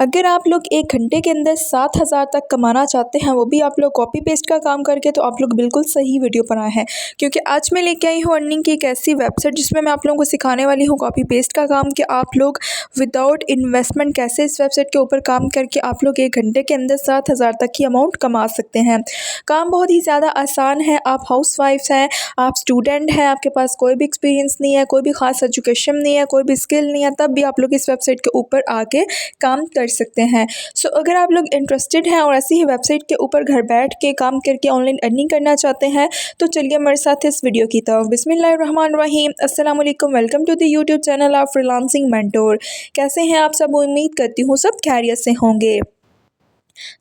अगर आप लोग 1 घंटे के अंदर 7,000 तक कमाना चाहते हैं, वो भी आप लोग कॉपी पेस्ट का काम करके, तो आप लोग बिल्कुल सही वीडियो पर आए हैं। क्योंकि आज मैं लेके आई हूँ अर्निंग की एक ऐसी वेबसाइट जिसमें मैं आप लोगों को सिखाने वाली हूँ कॉपी पेस्ट का काम, कि आप लोग विदाउट इन्वेस्टमेंट कैसे इस वेबसाइट के ऊपर काम करके आप लोग 1 घंटे के अंदर 7,000 तक की अमाउंट कमा सकते हैं। काम बहुत ही ज़्यादा आसान है। आप हाउसवाइफ्स हैं, आप स्टूडेंट हैं, आपके पास कोई भी एक्सपीरियंस नहीं है, कोई भी ख़ास एजुकेशन नहीं है, कोई भी स्किल नहीं है, तब भी आप लोग इस वेबसाइट के ऊपर आके काम कर सकते हैं। सो अगर आप लोग इंटरेस्टेड हैं और ऐसी ही वेबसाइट के ऊपर घर बैठ के काम करके ऑनलाइन अर्निंग करना चाहते हैं, तो चलिए हमारे साथ इस वीडियो की तरफ। बिस्मिल्लाहिर्रहमानिर्रहीम, अस्सलाम वालेकुम, welcome to the YouTube channel of freelancing mentor. कैसे हैं आप सब? उम्मीद करती हूँ सब खैरियत से होंगे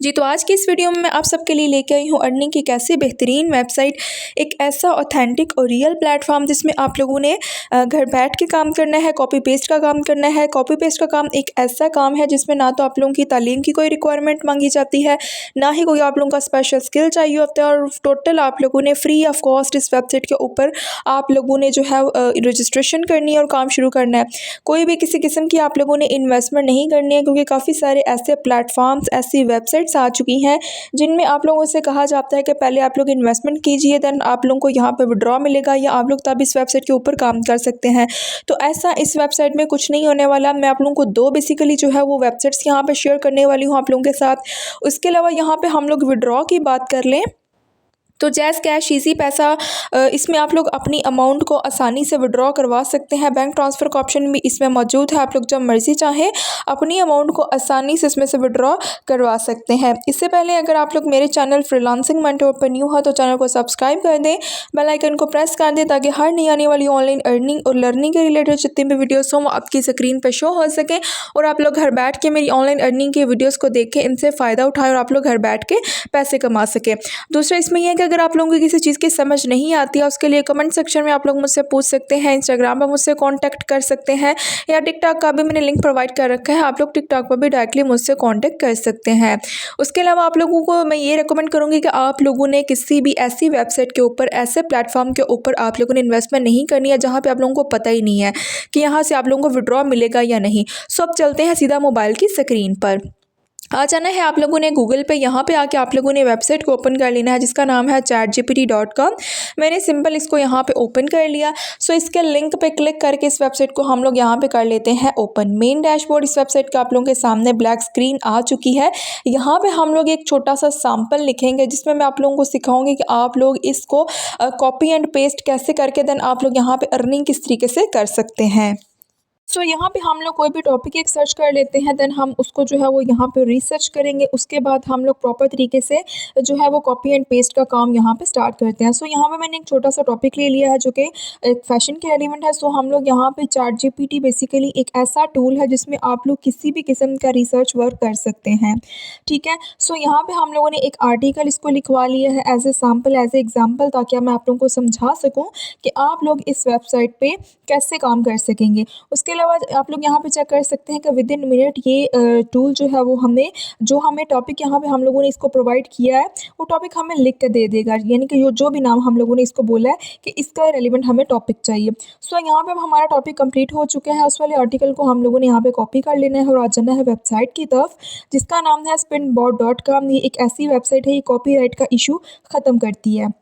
जी। तो आज की इस वीडियो में मैं आप सबके लिए लेके आई हूँ अर्निंग की कैसी बेहतरीन वेबसाइट, एक ऐसा ऑथेंटिक और रियल प्लेटफॉर्म जिसमें आप लोगों ने घर बैठ के काम करना है, कॉपी पेस्ट का काम करना है। कॉपी पेस्ट का काम एक ऐसा काम है जिसमें ना तो आप लोगों की तालीम की कोई रिक्वायरमेंट मांगी जाती है, ना ही कोई आप लोगों का स्पेशल स्किल चाहिए होता है, और टोटल आप लोगों ने फ्री ऑफ कॉस्ट इस वेबसाइट के ऊपर आप लोगों ने जो है रजिस्ट्रेशन करनी है और काम शुरू करना है। कोई भी किसी किस्म की आप लोगों ने इन्वेस्टमेंट नहीं करनी है, क्योंकि काफ़ी सारे ऐसे प्लेटफॉर्म्स, ऐसी वेबसाइट्स आ चुकी हैं जिनमें आप लोगों से कहा जाता है कि पहले आप लोग इन्वेस्टमेंट कीजिए, देन आप लोगों को यहाँ पे विड्रॉ मिलेगा, या आप लोग तब इस वेबसाइट के ऊपर काम कर सकते हैं। तो ऐसा इस वेबसाइट में कुछ नहीं होने वाला। मैं आप लोगों को दो बेसिकली जो है वो वेबसाइट्स यहाँ पे शेयर करने वाली हूँ आप लोगों के साथ। उसके अलावा यहाँ पे हम लोग विड्रॉ की बात कर लें तो जैज़ कैश ईजी पैसा, इसमें आप लोग अपनी अमाउंट को आसानी से विड्रॉ करवा सकते हैं। बैंक ट्रांसफ़र का ऑप्शन भी इसमें मौजूद है। आप लोग जब मर्ज़ी चाहें अपनी अमाउंट को आसानी से इसमें से विड्रॉ करवा सकते हैं। इससे पहले अगर आप लोग मेरे चैनल फ्रीलांसिंग मेंटोर पर न्यू है तो चैनल को सब्सक्राइब कर दें, बेल आइकन को प्रेस कर दें, ताकि हर नई आने वाली ऑनलाइन अर्निंग और लर्निंग के रिलेटेड जितनी भी वीडियोस हों वो आपकी स्क्रीन पर शो हो सकें, और आप लोग घर बैठ के मेरी ऑनलाइन अर्निंग के वीडियोज़ को देखें, इनसे फ़ायदा उठाएँ और आप लोग घर बैठ के पैसे कमा सकें। दूसरा इसमें यह है कि अगर आप लोगों को किसी चीज़ की समझ नहीं आती है, उसके लिए कमेंट सेक्शन में आप लोग मुझसे पूछ सकते हैं, इंस्टाग्राम पर मुझसे कांटेक्ट कर सकते हैं, या टिकटॉक का भी मैंने लिंक प्रोवाइड कर रखा है, आप लोग टिकटॉक पर भी डायरेक्टली मुझसे कांटेक्ट कर सकते हैं। उसके अलावा आप लोगों को मैं ये रिकमेंड करूँगी कि आप लोगों ने किसी भी ऐसी वेबसाइट के ऊपर, ऐसे प्लेटफॉर्म के ऊपर आप लोगों ने इन्वेस्टमेंट नहीं करनी है जहाँ पर आप लोगों को पता ही नहीं है कि यहाँ से आप लोगों को विड्रॉ मिलेगा या नहीं। सो अब चलते हैं सीधा मोबाइल की स्क्रीन पर। आ जाना है आप लोगों ने गूगल पे, यहाँ पे आके आप लोगों ने वेबसाइट को ओपन कर लेना है जिसका नाम है chatgpt.com। मैंने सिंपल इसको यहाँ पे ओपन कर लिया। सो इसके लिंक पे क्लिक करके इस वेबसाइट को हम लोग यहाँ पे कर लेते हैं ओपन। मेन डैशबोर्ड इस वेबसाइट का आप लोगों के सामने ब्लैक स्क्रीन आ चुकी है। यहाँ पे हम लोग एक छोटा सा सैम्पल लिखेंगे जिसमें मैं आप लोगों को सिखाऊंगी कि आप लोग इसको कॉपी एंड पेस्ट कैसे करके देन आप लोग यहाँ पे अर्निंग किस तरीके से कर सकते हैं। सो यहाँ पे हम लोग कोई भी टॉपिक एक सर्च कर लेते हैं, देन हम उसको जो है वो यहाँ पे रिसर्च करेंगे। उसके बाद हम लोग प्रॉपर तरीके से जो है वो कॉपी एंड पेस्ट का काम यहाँ पे स्टार्ट करते हैं। सो यहाँ पे मैंने एक छोटा सा टॉपिक ले लिया है जो कि एक फैशन के एलिमेंट है। सो हम लोग यहाँ पे ChatGPT बेसिकली एक ऐसा टूल है जिसमें आप लोग किसी भी किस्म का रिसर्च वर्क कर सकते हैं, ठीक है। सो यहाँ पर हम लोगों ने एक आर्टिकल इसको लिखवा लिया है as a sample, as a example, ताकि मैं आप लोगों को समझा सकूँ कि आप लोग इस वेबसाइट पर कैसे काम कर सकेंगे। उसके अलावा आप लोग यहाँ पे चेक कर सकते हैं कि विद इन मिनट ये टूल जो है वो हमें टॉपिक यहाँ पे हम लोगों ने इसको प्रोवाइड किया है वो टॉपिक हमें लिख के दे देगा, यानी कि जो भी नाम हम लोगों ने इसको बोला है कि इसका रेलिवेंट हमें टॉपिक चाहिए। सो यहाँ पे हमारा टॉपिक कंप्लीट हो चुका है। उस वाले आर्टिकल को हम लोगों ने यहाँ पे कॉपी कर लेना है और आ जाना है वेबसाइट की तरफ जिसका नाम है spinbot.com। ये एक ऐसी वेबसाइट है, ये कॉपीराइट का इशू ख़त्म करती है।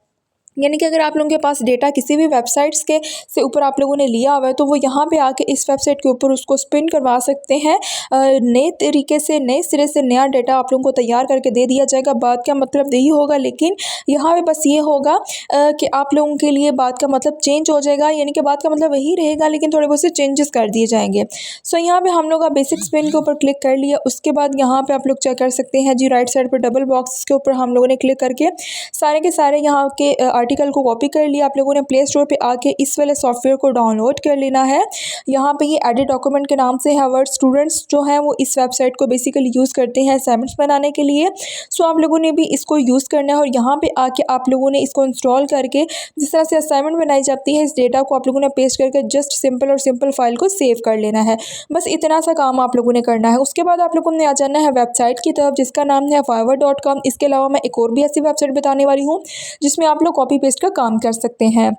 यानी कि अगर आप लोगों के पास डेटा किसी भी वेबसाइट्स के से ऊपर आप लोगों ने लिया हुआ है तो वो यहाँ पे आके इस वेबसाइट के ऊपर उसको स्पिन करवा सकते हैं। नए तरीके से, नए सिरे से नया डेटा आप लोगों को तैयार करके दे दिया जाएगा। बात का मतलब यही होगा, लेकिन यहाँ पे बस ये होगा कि आप लोगों के लिए बात का मतलब चेंज हो जाएगा, यानी कि बात का मतलब वही रहेगा लेकिन थोड़े बहुत से चेंजेस कर दिए जाएंगे। सो यहाँ पे हम लोग आप बेसिक स्पिन के ऊपर क्लिक कर लिया। उसके बाद यहाँ पे आप लोग चेक कर सकते हैं जी, राइट साइड पर डबल बॉक्स के ऊपर हम लोगों ने क्लिक करके सारे के सारे यहाँ के आर्टिकल को कॉपी कर लिया। आप लोगों ने प्ले स्टोर पे आके इस वाले सॉफ्टवेयर को डाउनलोड कर लेना है। यहाँ पे ये एडिट डॉक्यूमेंट के नाम से है। वर्ड स्टूडेंट्स जो हैं वो इस वेबसाइट को बेसिकली यूज़ करते हैं असाइनमेंट्स बनाने के लिए। सो आप लोगों ने भी इसको यूज़ करना है और यहाँ पे आके आप लोगों ने इसको इंस्टॉल करके जिस तरह से असाइनमेंट बनाई जाती है, इस डेटा को आप लोगों ने पेस्ट करके जस्ट सिंपल फाइल को सेव कर लेना है। बस इतना सा काम आप लोगों ने करना है। उसके बाद आप लोगों ने आ जाना है वेबसाइट की तरफ जिसका नाम है fiverr.com। इसके अलावा मैं एक और भी ऐसी वेबसाइट बताने वाली हूँ जिसमें आप लोग कॉपी पेस्ट का काम कर सकते हैं।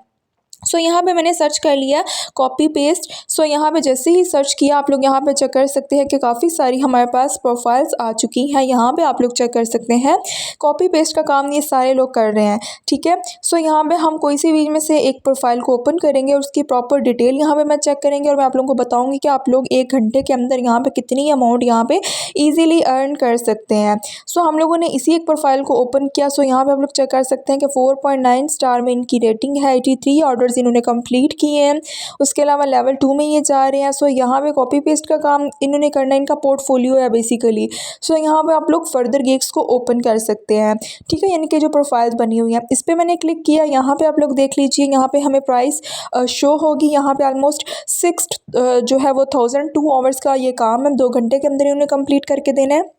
सो यहाँ पे मैंने सर्च कर लिया कॉपी पेस्ट। सो यहाँ पे जैसे ही सर्च किया आप लोग यहाँ पे चेक कर सकते हैं कि काफ़ी सारी हमारे पास प्रोफाइल्स आ चुकी हैं। यहाँ पे आप लोग चेक कर सकते हैं कॉपी पेस्ट का काम ये सारे लोग कर रहे हैं, ठीक है। सो यहाँ पे हम कोई सी भी में से एक प्रोफाइल को ओपन करेंगे और उसकी प्रॉपर डिटेल यहाँ पे मैं चेक करेंगे और मैं आप लोगों को बताऊँगी कि आप लोग 1 घंटे के अंदर यहाँ पे कितनी अमाउंट यहाँ पे ईजिली अर्न कर सकते हैं। सो हम लोगों ने इसी एक प्रोफाइल को ओपन किया। सो यहाँ पे आप लोग चेक कर सकते हैं कि 4.9 स्टार में इनकी रेटिंग है, 83 ऑर्डर्स इन्होंने कंप्लीट किए हैं। उसके अलावा लेवल 2 में ये जा रहे हैं। सो यहाँ पे कॉपी पेस्ट का काम इन्होंने करना, इनका पोर्टफोलियो है बेसिकली। सो यहाँ पे आप लोग फर्दर गिग्स को ओपन कर सकते हैं, ठीक है, यानी कि जो प्रोफाइल्स बनी हुई हैं। इस पर मैंने क्लिक किया, यहाँ पे आप लोग देख लीजिए, यहाँ पे हमें प्राइस शो होगी। यहाँ पे ऑलमोस्ट 6 जो है वो 1002 आवर्स का ये काम है, 2 घंटे के अंदर इन्होंने कंप्लीट करके देना है।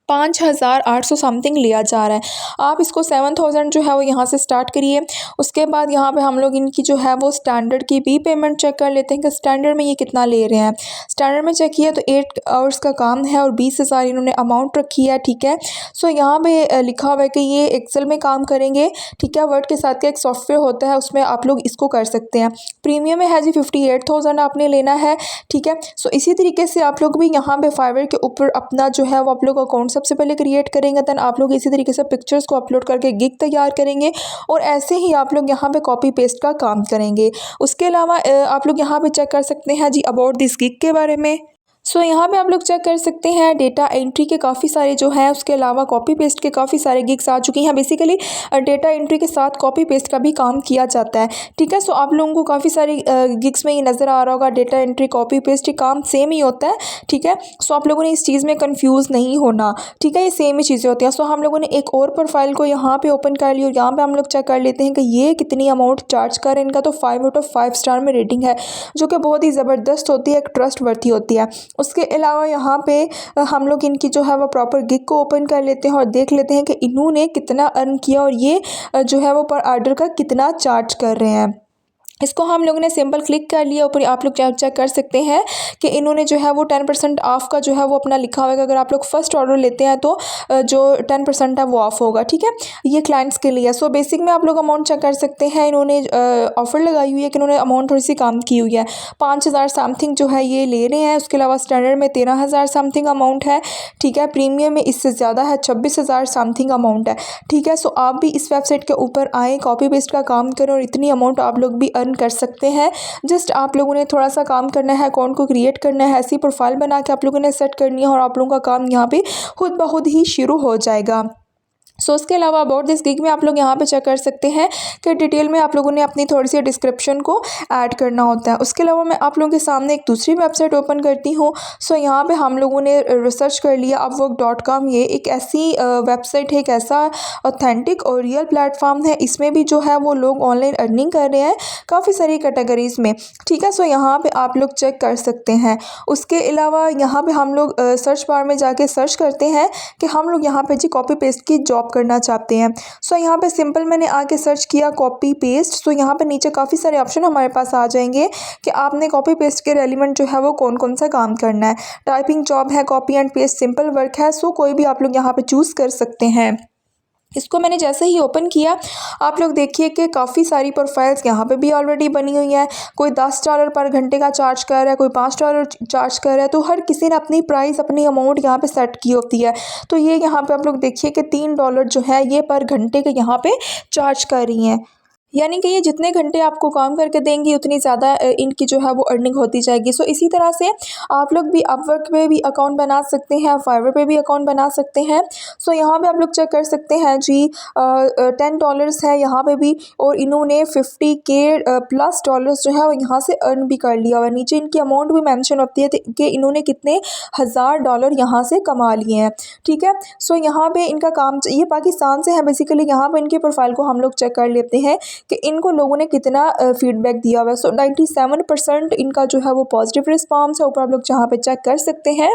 5,800 समथिंग लिया जा रहा है। आप इसको 7,000 जो है वो यहाँ से स्टार्ट करिए। उसके बाद यहाँ पे हम लोग इनकी जो है वो स्टैंडर्ड की भी पेमेंट चेक कर लेते हैं कि स्टैंडर्ड में ये कितना ले रहे हैं। स्टैंडर्ड में चेक किया तो 8 आवर्स का काम है और 20,000 इन्होंने अमाउंट रखी है, ठीक है। सो यहाँ पे लिखा हुआ है कि ये एक्सेल में काम करेंगे, ठीक है। वर्ड के साथ का एक सॉफ्टवेयर होता है, उसमें आप लोग इसको कर सकते हैं। प्रीमियम में है जी 58,000 आपने लेना है, ठीक है। सो इसी तरीके से आप लोग भी यहाँ पे फाइवर के ऊपर अपना जो है वो आप लोग अकाउंट सबसे पहले क्रिएट करेंगे, देन आप लोग इसी तरीके से पिक्चर्स को अपलोड करके गिग तैयार करेंगे और ऐसे ही आप लोग यहाँ पे कॉपी पेस्ट का काम करेंगे। उसके अलावा आप लोग यहाँ पे चेक कर सकते हैं जी अबाउट दिस गिग के बारे में। सो यहाँ पे आप लोग चेक कर सकते हैं डेटा एंट्री के काफ़ी सारे जो हैं, उसके अलावा कॉपी पेस्ट के काफ़ी सारे गिग्स आ चुकी हैं। बेसिकली डेटा एंट्री के साथ कॉपी पेस्ट का भी काम किया जाता है, ठीक है। सो आप लोगों को काफ़ी सारी गिग्स में ये नज़र आ रहा होगा, डेटा एंट्री कॉपी पेस्ट, ये काम सेम ही होता है, ठीक है। सो आप लोगों ने इस चीज़ में कन्फ्यूज़ नहीं होना, ठीक है, ये सेम ही चीज़ें होती हैं। सो हम लोगों ने एक और प्रोफाइल को यहाँ पर ओपन कर लिया और यहाँ पर हम लोग चेक कर लेते हैं कि ये कितनी अमाउंट चार्ज कर रहे हैं। इनका तो 5 आउट ऑफ 5 स्टार में रेटिंग है, जो कि बहुत ही ज़बरदस्त होती है, एक ट्रस्ट वर्थी होती है। उसके अलावा यहाँ पे हम लोग इनकी जो है वो प्रॉपर गिग को ओपन कर लेते हैं और देख लेते हैं कि इन्होंने कितना अर्न किया और ये जो है वो पर ऑर्डर का कितना चार्ज कर रहे हैं। इसको हम लोगों ने सिंपल क्लिक कर लिया ऊपर। आप लोग चेक कर सकते हैं कि इन्होंने जो है वो 10% ऑफ का जो है वो अपना लिखा हुआ है। अगर आप लोग फर्स्ट ऑर्डर लेते हैं तो जो 10% है वो ऑफ होगा, ठीक है। ये क्लाइंट्स के लिए। सो बेसिक में आप लोग अमाउंट चेक कर सकते हैं। इन्होंने ऑफ़र लगाई हुई है कि इन्होंने अमाउंट थोड़ी सी कम की हुई है, 5,000 समथिंग जो है ये ले रहे हैं। उसके अलावा स्टैंडर्ड में 13,000 समथिंग अमाउंट है, ठीक है। प्रीमियम में इससे ज़्यादा है, 26,000 समथिंग अमाउंट है, ठीक है। सो आप भी इस वेबसाइट के ऊपर आएँ, कॉपी पेस्ट का काम करें और इतनी अमाउंट आप लोग भी कर सकते हैं। जस्ट आप लोगों ने थोड़ा सा काम करना है, अकाउंट को क्रिएट करना है, ऐसी प्रोफाइल बना के आप लोगों ने सेट करनी है और आप लोगों का काम यहाँ पे खुद ब खुद ही शुरू हो जाएगा। सो उसके अलावा अबाउट दिस गिग में आप लोग यहाँ पे चेक कर सकते हैं कि डिटेल में आप लोगों ने अपनी थोड़ी सी डिस्क्रिप्शन को ऐड करना होता है। उसके अलावा मैं आप लोगों के सामने एक दूसरी वेबसाइट ओपन करती हूँ। सो यहाँ पे हम लोगों ने रिसर्च कर लिया upwork.com। ये एक ऐसी वेबसाइट है, एक ऐसा ऑथेंटिक और रियल प्लेटफॉर्म है। इसमें भी जो है वो लोग ऑनलाइन अर्निंग कर रहे हैं काफ़ी सारी कैटेगरीज़ में, ठीक है। सो यहाँ पर आप लोग चेक कर सकते हैं। उसके अलावा यहाँ पर हम लोग सर्च बार में जाके सर्च करते हैं कि हम लोग यहाँ पर जी कॉपी पेस्ट की जॉब करना चाहते हैं। सो यहाँ पे सिंपल मैंने आके सर्च किया कॉपी पेस्ट। सो यहाँ पे नीचे काफ़ी सारे ऑप्शन हमारे पास आ जाएंगे कि आपने कॉपी पेस्ट के रेलिवेंट जो है वो कौन कौन सा काम करना है। टाइपिंग जॉब है, copy and paste simple work है। सो कोई भी आप लोग यहाँ पे चूज़ कर सकते हैं। इसको मैंने जैसे ही ओपन किया आप लोग देखिए कि काफ़ी सारी प्रोफाइल्स यहाँ पे भी ऑलरेडी बनी हुई हैं। कोई $10 पर घंटे का चार्ज कर रहा है, कोई $5 चार्ज कर रहा है। तो हर किसी ने अपनी प्राइस, अपनी अमाउंट यहाँ पे सेट की होती है। तो ये यहाँ पे आप लोग देखिए कि $3 जो है ये पर घंटे के यहाँ पे चार्ज कर रही हैं, यानी कि ये जितने घंटे आपको काम करके देंगी उतनी ज़्यादा इनकी जो है वो अर्निंग होती जाएगी। सो इसी तरह से आप लोग भी अपवर्क पे भी अकाउंट बना सकते हैं, फाइवर पे भी अकाउंट बना सकते हैं। सो यहाँ पे आप लोग चेक कर सकते हैं जी $10 है यहाँ पे भी और इन्होंने 50K प्लस डॉलर्स जो है वो यहाँ से अर्न भी कर लिया हुआ है। नीचे इनकी अमाउंट भी मेंशन होती है कि इन्होंने कितने $1,000 यहाँ से कमा लिए हैं, ठीक है। सो यहाँ पे इनका काम ये पाकिस्तान से है बेसिकली। यहाँ पे इनकी प्रोफाइल को हम लोग चेक कर लेते हैं कि इनको लोगों ने कितना फीडबैक दिया हुआ है। सो 97% इनका जो है वो पॉजिटिव रिस्पॉन्स है। ऊपर आप लोग जहाँ पे चेक कर सकते हैं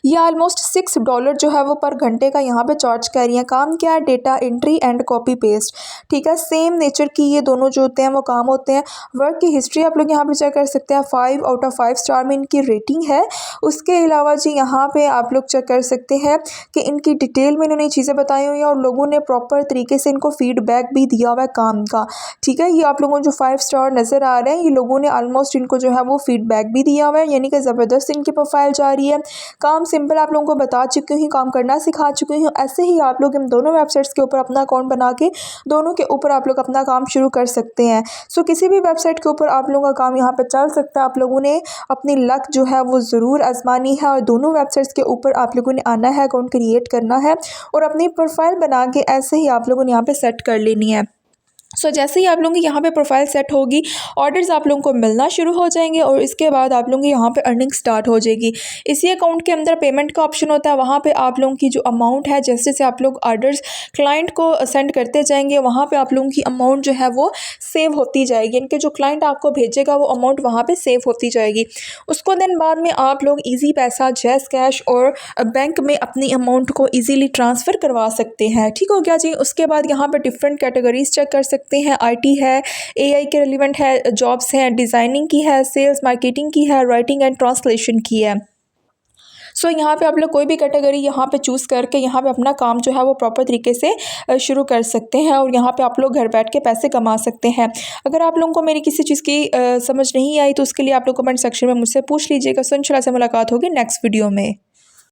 ये ऑलमोस्ट $6 जो है वो पर घंटे का यहाँ पे चार्ज कर रही हैं। काम क्या है, data entry and copy paste, ठीक है। सेम नेचर की ये दोनों जो होते हैं वो काम होते हैं। वर्क की हिस्ट्री आप लोग यहाँ पे चेक कर सकते हैं, 5 आउट ऑफ 5 स्टार में इनकी रेटिंग है। उसके अलावा जी यहाँ पे आप लोग चेक कर सकते हैं कि इनकी डिटेल में इन्होंने चीज़ें बताई हुई हैं और लोगों ने प्रॉपर तरीके से इनको फीडबैक भी दिया हुआ है काम का, ठीक है। ये आप लोगों को जो 5 स्टार नज़र आ रहे हैं, ये लोगों ने ऑलमोस्ट इनको जो है वो फीडबैक भी दिया हुआ है, यानी कि ज़बरदस्त इनकी प्रोफाइल जा रही है। काम सिंपल आप लोगों को बता चुकी हूँ, काम करना सिखा चुकी हूँ। ऐसे ही आप लोग इन दोनों वेबसाइट्स के ऊपर अपना अकाउंट बना के दोनों के ऊपर आप लोग अपना काम शुरू कर सकते हैं। सो किसी भी वेबसाइट के ऊपर आप लोगों का काम यहाँ पर चल सकता है। आप लोगों ने अपनी लक जो है वो ज़रूर आजमानी है और दोनों वेबसाइट्स के ऊपर आप लोगों ने आना है, अकाउंट क्रिएट करना है और अपनी प्रोफाइल बना के ऐसे ही आप लोगों ने यहाँ पे सेट कर लेनी है। सो जैसे ही आप लोगों की यहाँ पे प्रोफाइल सेट होगी, ऑर्डर्स आप लोगों को मिलना शुरू हो जाएंगे और इसके बाद आप लोगों की यहाँ पे अर्निंग स्टार्ट हो जाएगी। इसी अकाउंट के अंदर पेमेंट का ऑप्शन होता है, वहाँ पे आप लोगों की जो अमाउंट है, जैसे जैसे आप लोग ऑर्डर्स क्लाइंट को सेंड करते जाएंगे, वहाँ पे आप लोगों की अमाउंट जो है वो सेव होती जाएगी। इनके जो क्लाइंट आपको भेजेगा वो अमाउंट वहाँ पर सेव होती जाएगी। उसको दिन बाद में आप लोग ईजी पैसा, जैज़ कैश और बैंक में अपनी अमाउंट को ईजीली ट्रांसफ़र करवा सकते हैं। ठीक हो गया जी। उसके बाद यहाँ पर डिफरेंट कैटेगरीज चेक कर सकते हैं। आईटी है, एआई के रिलेवेंट है, जॉब्स हैं, डिज़ाइनिंग की है, सेल्स मार्केटिंग की है, राइटिंग एंड ट्रांसलेशन की है। सो यहाँ पे आप लोग कोई भी कैटेगरी यहाँ पे चूज़ करके यहाँ पे अपना काम जो है वो प्रॉपर तरीके से शुरू कर सकते हैं और यहाँ पे आप लोग घर बैठ के पैसे कमा सकते हैं। अगर आप लोगों को मेरी किसी चीज़ की समझ नहीं आई तो उसके लिए आप लोग कमेंट सेक्शन में मुझसे पूछ लीजिएगा। सो इंशाल्लाह से मुलाकात होगी नेक्स्ट वीडियो में।